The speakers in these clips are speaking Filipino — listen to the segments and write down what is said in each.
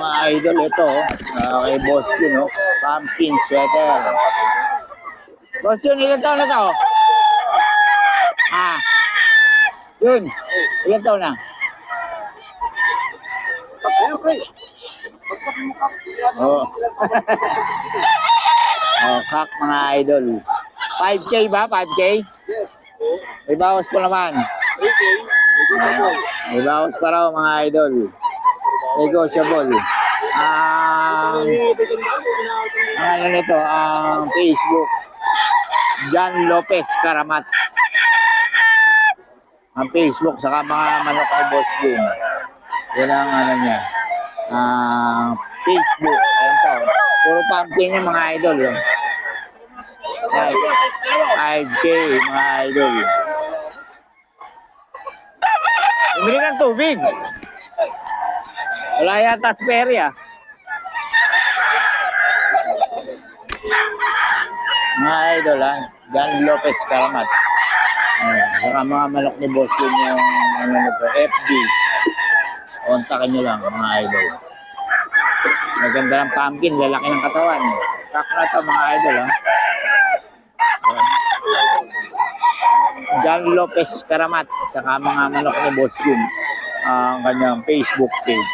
Mga idol, ito, kay Boss Jun, no? Pumpkin sweater. Boss Jun, ilan taon na to? Yun, ilan taon na? Oh. Oh, kak mga idol. 5K ba? 5K? Yes. May bawas pa naman. May bawas pa raw mga idol. Negotiable. Ano nito? Facebook. John Lopez Karamat. Ang Facebook, saka mga manok ni Boss Jun. Yan ang ano niya. Facebook. Ayan po. Puro pumpkin niya mga idol. 5K mga idol. Bumili ng tubig. Wala yata spare ah. Mga idol John Lopez Karamat. Saka mga manok ni Boss Jun yung ano nito, FB. Kontakin nyo lang mga idol. Maganda ng pumpkin, lalaki ng katawan. Kak na ito mga idol John Lopez Karamat. Saka mga manok ni Boss Jun. Ang kanyang Facebook page.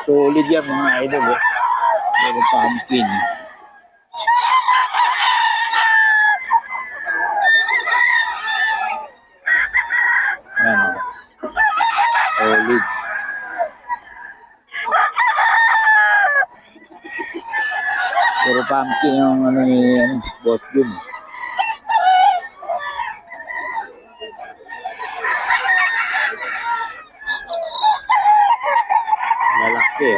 Solid yan mga idol Pero pumpkin. Ayan solid. Pero pumpkin yung ano ni Boss Jun. Lalaki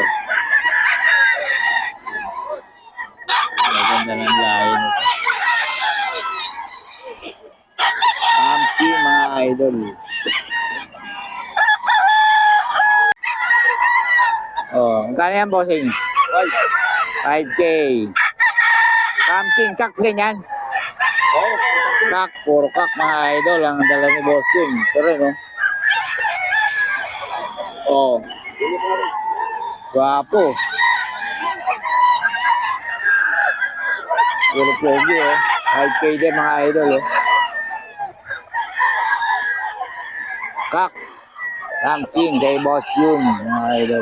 Maganda ng lahi nito. Pumpkin mga idol. Magkano yan, bossing? 5K. Pumpkin, kak din yan? Kak, puro kak mga idol. Ang dala ni Boss Jun. Ito rin, Guwapo. Puro pogi, 5K din mga idol, Kak. Pumpkin kay Boss Jun, mga idol.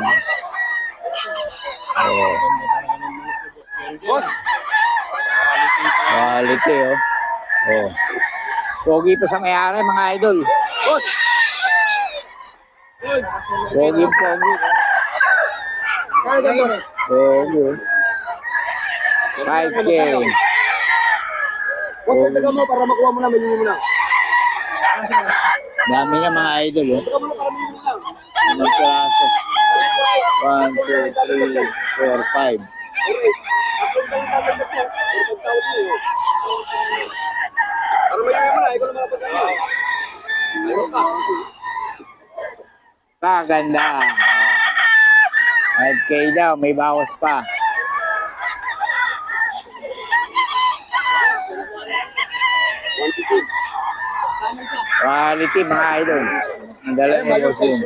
Boss. Quality, Pogi pa sa may-ari, mga idol. Boss. Pogi. Pogi. 5K. Boss, taga mo para makuha mo na, bilhin mo na. Dami nga mga idol, Taga mo na para bilhin mo lang. Ilang piraso? 1, 2, 3, 4, 5. Para bilhin mo na, ikaw na makapagkano. Ayun pa. Kaganda. 5K daw, may bawas pa. Quality mga idol. Ang dala niya Boss Jun.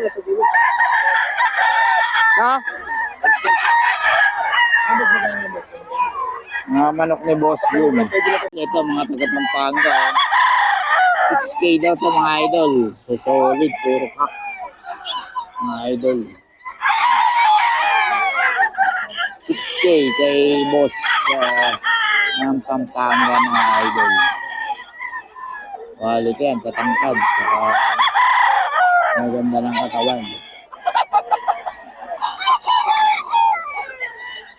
Mga manok ni Boss Jun. Ito mga taga Pampanga. 6K daw to mga idol. So solid, puro kak. Mga idol. 6K kay Boss ng Pampanga mga idol. Quality yan, katangkad. Saka maganda ng katawan.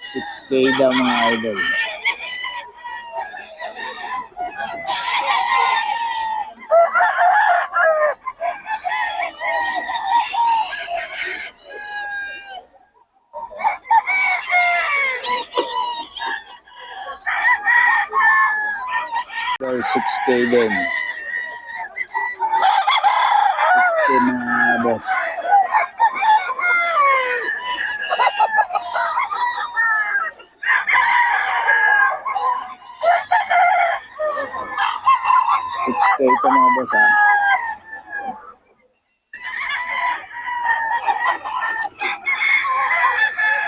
6K daw mga idol. Or 6K din. 6K mga boss. Ito mga boss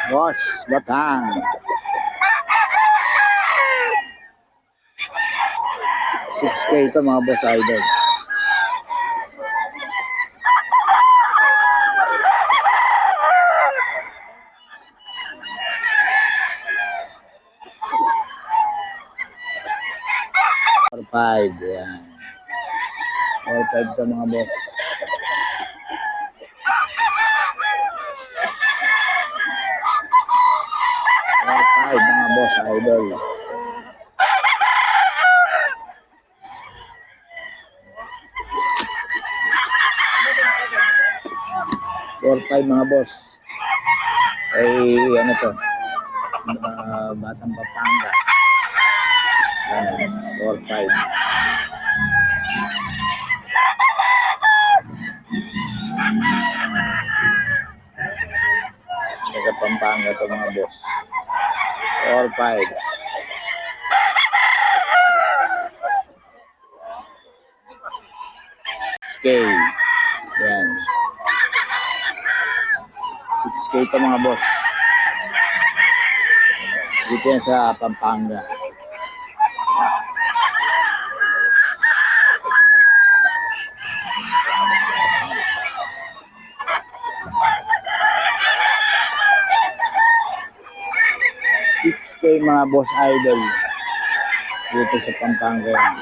Boss, batang. 6K ito mga boss idol. Or 5, yan. Or 5 ito mga boss. Or 5 mga boss idol. Or 5 mga boss. Ay ano to? Batang Pampanga. Or 5. Sa Pampanga to mga boss. Or 5. K. Yan. 6K ito mga boss. Dito yan sa Pampanga. Mga boss idol. Dito sa Pampanga yan.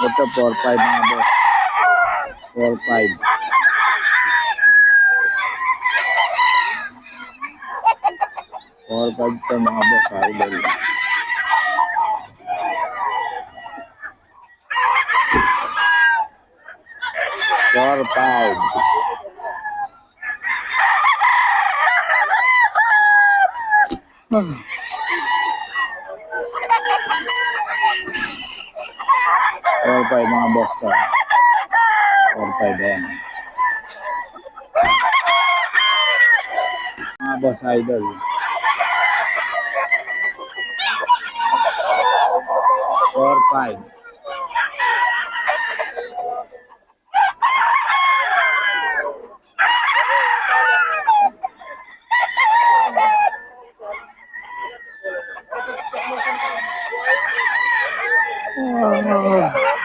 Ito 4-5 mga boss. 4-5. 4-5 ito mga boss idol. Four, 5. Four, 5 mga boss to. 4-5 yan. Mga boss idol. 4-5.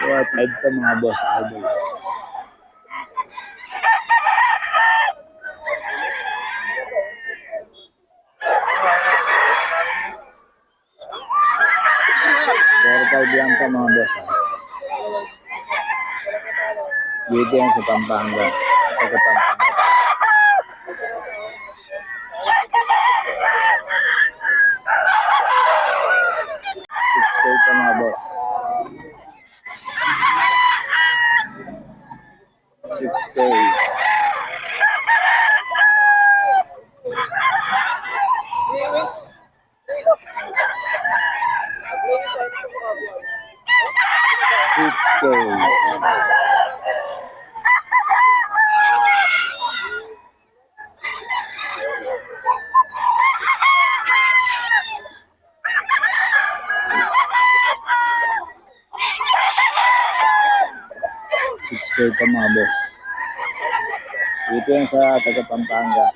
What type to mga boss idol. Yan ka mga boss. Dito yan sa Pampanga. Sa Pampanga. Ito mga boss. 6K. 6K ito mga boss. Dito yan sa taga Pampanga.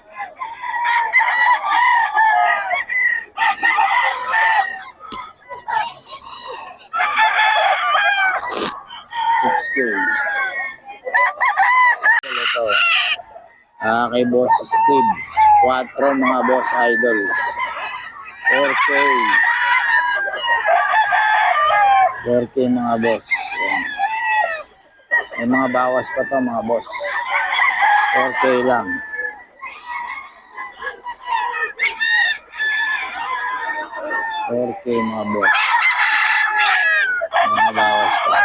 Ito. Kay Boss Steve. 4 mga boss idol. 4K. 4K mga boss. Yan. May mga bawas pa to mga boss. 4K lang. 4K mga boss. May mga bawas pa.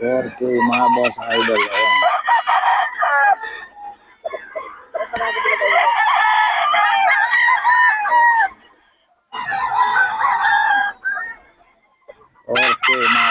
4K mga boss idol. Ayan. mga